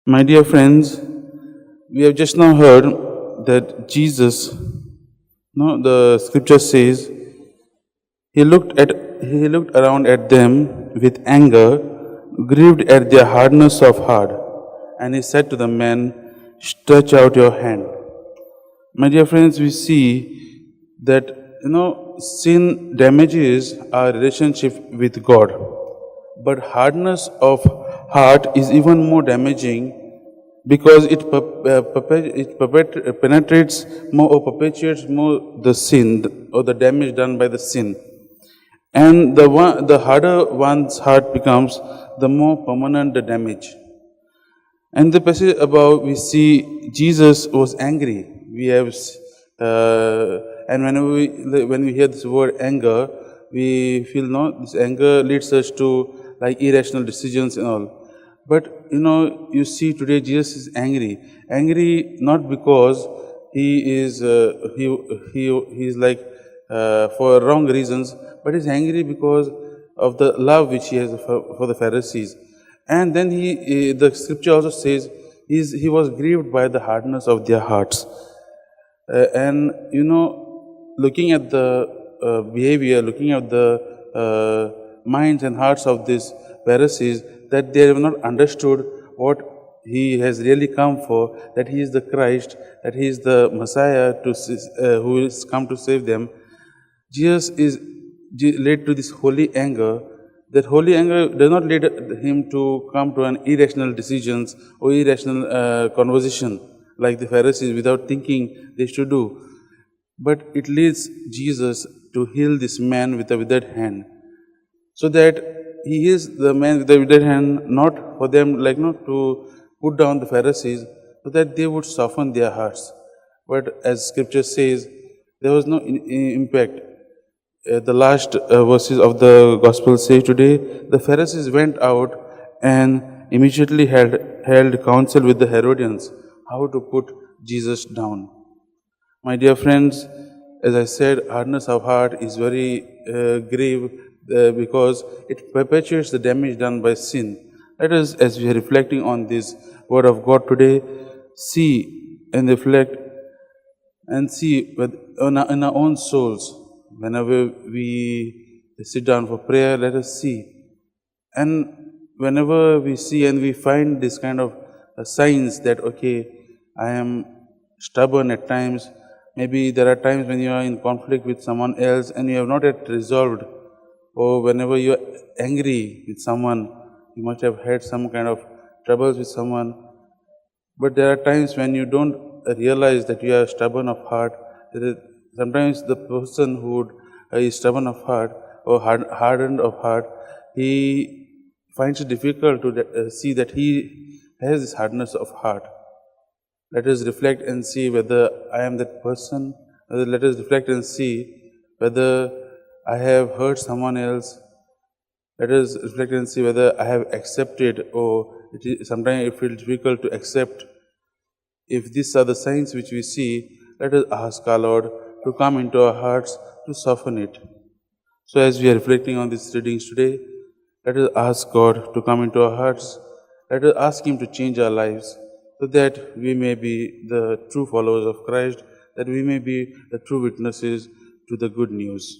My dear friends, we have just now heard that Jesus, no, the scripture says, he looked around at them with anger, grieved at their hardness of heart, and he said to the man, "Stretch out your hand." My dear friends, we see that sin damages our relationship with God, but hardness of heart is even more damaging because it penetrates more or perpetuates more the sin or the damage done by the sin. And the harder one's heart becomes, the more permanent the damage. And the passage above, we see Jesus was angry. We have, and when we hear this word anger, we feel this anger leads us to like irrational decisions and all. But you see today Jesus is angry not because he is he is like for wrong reasons, but he's angry because of the love which he has for the Pharisees. And then the scripture also says he was grieved by the hardness of their hearts. And looking at the behavior, looking at the minds and hearts of these Pharisees, that they have not understood what he has really come for, that he is the Christ, that he is the Messiah who is come to save them. Jesus is led to this holy anger. That holy anger does not lead him to come to an irrational decisions or irrational conversation like the Pharisees without thinking they should do. But it leads Jesus to heal this man with a withered hand. So that he is the man with the withered hand, not for them not to put down the Pharisees, so that they would soften their hearts. But as scripture says, there was no impact. The last verses of the gospel say today, the Pharisees went out and immediately held counsel with the Herodians how to put Jesus down. My dear friends, as I said, hardness of heart is very grave because it perpetuates the damage done by sin. Let us, as we are reflecting on this word of God today, see and reflect and see in our own souls. Whenever we sit down for prayer, let us see. And whenever we see and we find this kind of signs that, okay, I am stubborn at times, maybe there are times when you are in conflict with someone else and you have not yet resolved, or whenever you are angry with someone, you must have had some kind of troubles with someone. But there are times when you don't realize that you are stubborn of heart. Sometimes the person who is stubborn of heart or hardened of heart, he finds it difficult to see that he has this hardness of heart. Let us reflect and see whether I am that person. Let us reflect and see whether I have hurt someone else. Let us reflect and see whether I have accepted, or sometimes it feels difficult to accept. If these are the signs which we see, let us ask our Lord to come into our hearts to soften it. So as we are reflecting on these readings today, let us ask God to come into our hearts. Let us ask Him to change our lives so that we may be the true followers of Christ, that we may be the true witnesses to the good news.